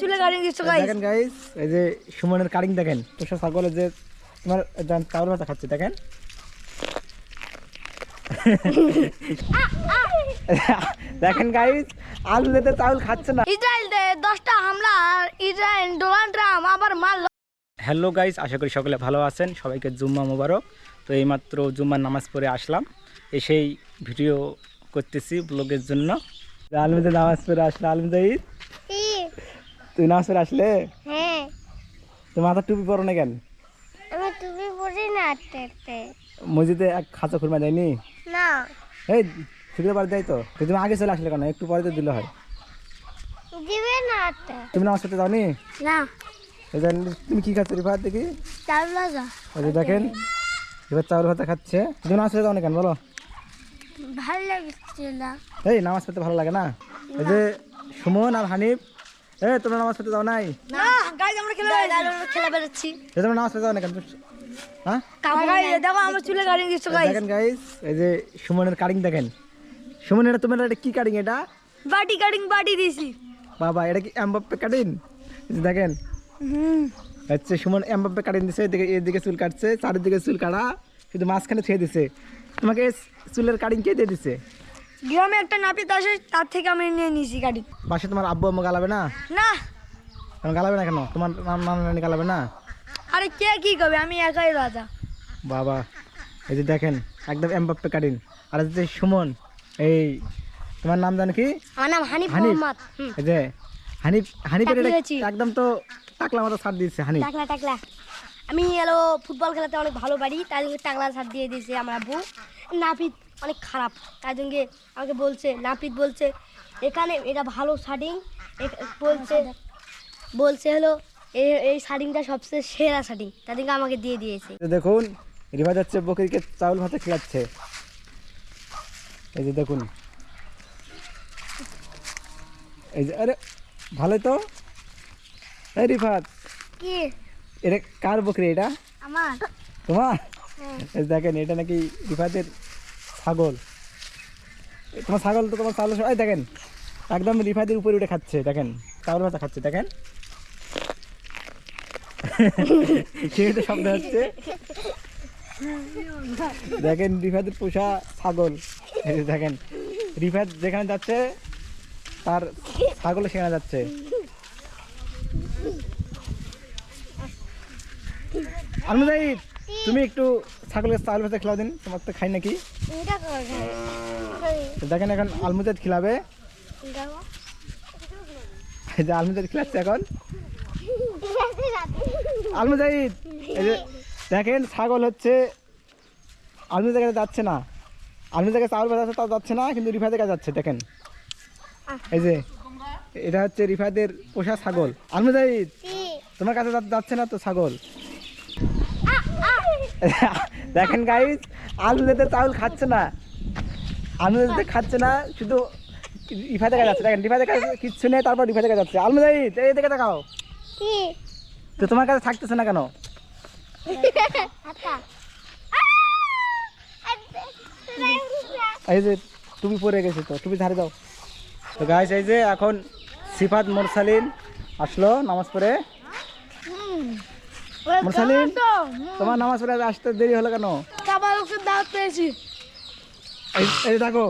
চুলে কাটিং দিচ্ছ গাইস। দেখেন গাইস, এই যে সুমনের কাটিং দেখেন, পোষা ছাগলের যে তোমার চাউল ভাতা খাচ্ছে দেখেন। দেখেন গাইস, আলু দিতে চাউল খাচ্ছে না। ইসরায়েল 10টা হামলা আর ইসরায়েল ডোনাল্ড ট্রাম্প আবার মারলো। হ্যালো গাইস, আশা করি সকলে ভালো আছেন। সবাইকে জুম্মা মোবারক। তো এইমাত্র জুম্মার নামাজ পড়ে আসলাম, এসেই ভিডিও করতেছি ব্লগের জন্য। আলমিদা নামাজ পড়ে আসলে, আলমিদা ঈদ তুই নামাজ পড়ে আসলে? হ্যাঁ, তুই মাথার টুপি পরো না কেন? আমি টুপি পরি না। মসজিদে এক খাঁচা খুরমা দেয়নি? না, এই শুক্রবার দেয় তো, তুমি আগে চলে আসলে কেন? একটু পরে তো দিলে হয়। দিবে না। তুমি নামাজ পড়তে যাওনি? না, তুমি কি খাচ্ছ রিফাত দেখি? চাল লাগা। ওই যে দেখেন এবার চাউল ভাতা খাচ্ছে। তুমি নামাজ পড়তে যাও না কেন বলো? ভালো লাগছে না। এই নামাজ পড়তে ভালো লাগে না? এই যে সুমন আর হানিফ, তোমরা নামাজ পড়তে যাও নাই? না গাইস, আমরা খেলা বেরোচ্ছি। তোমরা নামাজ পড়তে যাও না কেন? হ্যাঁ দেখো আমার চুলে কাটিং দিচ্ছ গাইস। দেখেন গাইস, এই যে সুমনের কাটিং দেখেন। সুমন, এটা তোমার এটা কি কাটিং? এটা বাটি কাটিং, বাটি দিছি। বাবা, এটা কি এমবাপ্পে কাটিং? দেখেন হচ্ছে সুমন এমবাপ্পে কাটিং দিছে। এদিকে চুল কাটছে, চারিদিকে চুল কাটা, শুধু মাঝখানে ছেড়ে দিছে। তোমাকে চুলের কাটিং কে দিয়ে দিছে? গ্রামে একটা নাপিত আসে, তার থেকে আমি নিয়ে নিয়েছি কাটিং। বাসে তোমার আব্বু আম্মু গালাবে না? না। কেন গালাবে না? কেন তোমার নানা নানি গালাবে না? আরে কে কি করবে, আমি একাই রাজা। বাবা, এই যে দেখেন একদম এমবাপ্পে কাটিং। আর এই যে সুমন, এই তোমার নাম জানো কি? আমার নাম হানিফ হানিফ। মোহাম্মদ। এই যে হানিফের টাকলা এটা আছি। একদম তো টাকলা মতো ছাড় দিয়েছে হানিফ। টাকলা আমি ফুটবল খেলাতে অনেক ভালো পারি, তাই জন্য টাকলা ছাড় দিয়ে দিয়েছে আমার আব্বু। নাপিত অনেক খারাপ, তাই জন্য আমাকে বলছে, নাপিত বলছে এখানে এটা ভালো শার্টিং, বলছে হলো এই শার্টিংটা সবচেয়ে সেরা শার্টিং, তাই জন্য আমাকে দিয়ে দিয়েছে। দেখুন রিভা যাচ্ছে বকরিকে চাউল ভাতে খেলাচ্ছে। এই যে দেখুন, এই যে আরে ভালোই তো। এই রিফাত, কি এটা কার বকরি? এটা আমার। তোমার? এই দেখেন, এটা নাকি রিফাতের ছাগল। তোমার ছাগল তো তোমার চাউল। এই দেখেন একদম রিফাতের উপরে উঠে খাচ্ছে। দেখেন চাউল ভাতা খাচ্ছে। দেখেন সেটা শব্দ হচ্ছে। দেখেন রিফাতের পোষা ছাগল। এই যে দেখেন রিফাত যেখানে যাচ্ছে তার ছাগল সেখানে যাচ্ছে। আলমুজাহিদ, তুমি একটু ছাগলের চাউল ভাতে খেলাও দিন, তোমার তো খাই নাকি। দেখেন এখন আলমুজাহিদ খিলাবে। এই যে আলমুজাহিদ খিলাচ্ছে এখন। আলমুজাহিদ, এই যে দেখেন ছাগল হচ্ছে আলমুজাহিদের কাছে যাচ্ছে না। আলমুজাহিদের চাউল ভাত আছে তাও যাচ্ছে না, কিন্তু রিফাতের কাছে যাচ্ছে। দেখেন এই যে এটা হচ্ছে রিফাতের পোষা ছাগল। আলমুজাহিদ, তোমার কাছে যাচ্ছে না তো ছাগল। দেখেন গাইস, আলমুজাহিদ চাউল খাচ্ছে না, আলমুজাহিদ খাচ্ছে না, শুধু রিফাতের কাছে যাচ্ছে। দেখেন রিফাতের কাছে কিচ্ছু নেই, তারপর রিফাতের কাছে যাচ্ছে। আলমুজাহিদ, এই দিকে দেখাও তো, তোমার কাছে থাকতেছে না কেন? এই যে টুপি পরে গেছে, তো টুপি ধারে দাও। তো গাইস, এই যে এখন সিফাত মোরসালিন আসলো নামাজ পড়ে। মোরসালিন, তোমার নামাজ পড়ে আসতে দেরি হলো কেন? এই দেখো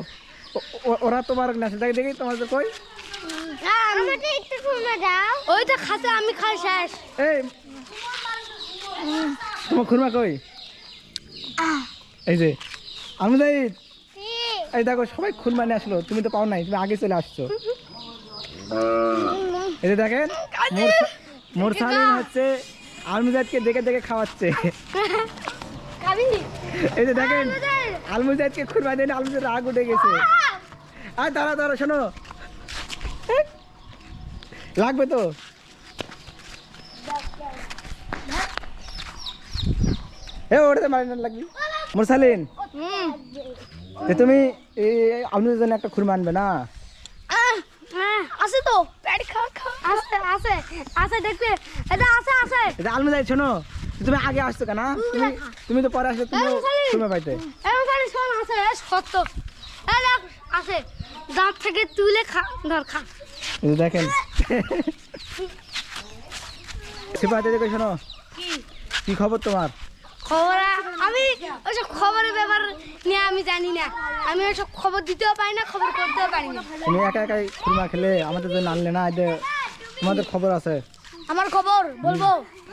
ওরা তোমার দেখি তোমাদের কই? ওইটা খাতে আমি খাই শেষ। এই তোমার খুরমা কই? এই যে আলমুজাহিদ, এই দেখো সবাই খুরমা নিয়ে আসলো, তুমি তো পাও নাই, তুমি আগে চলে আসছো। এই যে দেখেন মোরসালিন হচ্ছে আলমুজাহিদকে দেখে দেখে খাওয়াচ্ছে। এই যে দেখেন আলমুজাহিদকে খুরমা দিয়ে আলমুজাহিদ রাগ উঠে গেছে। আর দাঁড়া দাঁড়া, শোনো লাগবে তো। ওটাতে মারি না লাগবে। মোরসালিন, তুমি এই আলমুজাহিদের জন্য একটা খুরমা আনবে না? আছে তো, পেট আছে আছে আছে, দেখবে এটা আছে আছে। এটা আলমুজাহিদ, শোনো তুমি আগে আসছো কেন? তুমি তো পরে আসলে তুমি খুরমা পাইতে। আছে সত্য আছে, দাঁত থেকে তুলে খা, ধর খা। দেখেন শিবা দেখে শোনো, কি কি খবর তোমার? খবর আমি ওইসব খবরের ব্যাপার নিয়ে আমি জানি না, আমি ওইসব খবর দিতেও পারি না, খবর করতেও পারি না। তুমি একা একাই খুরমা খেলে, আমাদের জন্য আনলে না, এতে তোমাদের খবর আছে। আমার খবর বলবো,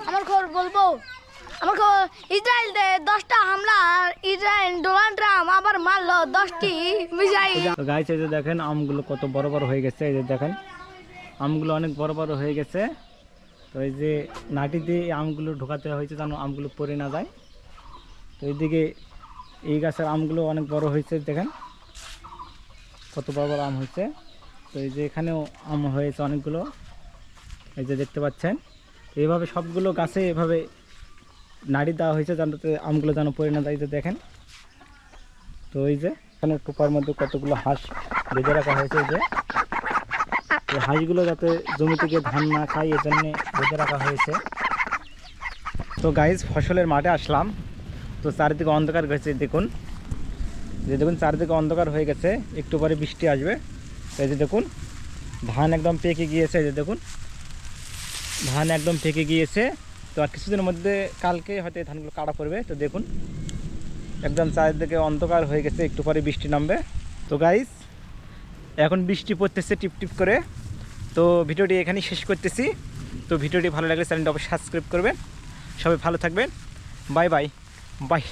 আমার খবর বলবো, আমার খবর ইসরায়েল 10টা হামলা, আর ইসরায়েল ডোনাল্ড ট্রাম্প আবার মারলো 10টি মিসাইল। তো গাইস এই যে দেখেন আমগুলো কত বড় বড় হয়ে গেছে, এই যে দেখেন আমগুলো অনেক বড় বড় হয়ে গেছে। তো এই যে নাটি দিয়ে এই আমগুলো ঢোকাতে হয়েছে যেন আমগুলো পড়ে না যায়। তো এইদিকে এই গাছের আমগুলো অনেক বড় হয়েছে, দেখেন কত বড় বড় আম হয়েছে। তো এই যে এখানেও আম হয়েছে অনেকগুলো, এই যে দেখতে পাচ্ছেন। এইভাবে সবগুলো গাছে এভাবে নাড়ি দেওয়া হয়েছে যাতে আমগুলো যেন পড়ে না যায়, এই যে দেখেন। তো এই যে এখানে টোপার মধ্যে কতগুলো হাঁস বেঁধে রাখা হয়েছে, এই যে এই হাঁসগুলো যাতে জমি থেকে ধান না খায় এর জন্যে বেঁধে রাখা হয়েছে। তো গাইজ ফসলের মাঠে আসলাম, তো চারিদিকে অন্ধকার হয়েছে, দেখুন যে দেখুন চারিদিকে অন্ধকার হয়ে গেছে, একটু পরে বৃষ্টি আসবে। এই যে দেখুন ধান একদম পেকে গিয়েছে, এই যে দেখুন ধান একদম পেকে গিয়েছে। তো আর কিছুদিনের মধ্যে কালকে হয়তো এই ধানগুলো কাটা পড়বে। তো দেখুন একদম চারিদিকে অন্ধকার হয়ে গেছে, একটু পরে বৃষ্টি নামবে। তো গাইজ এখন বৃষ্টি পড়তেছে টিপ টিপ করে। তো ভিডিওটি এখানেই শেষ করতেছি। তো ভিডিওটি ভালো লাগলে চ্যানেলটা অবশ্যই সাবস্ক্রাইব করবেন। সবাই ভালো থাকবেন, বাই বাই বাই।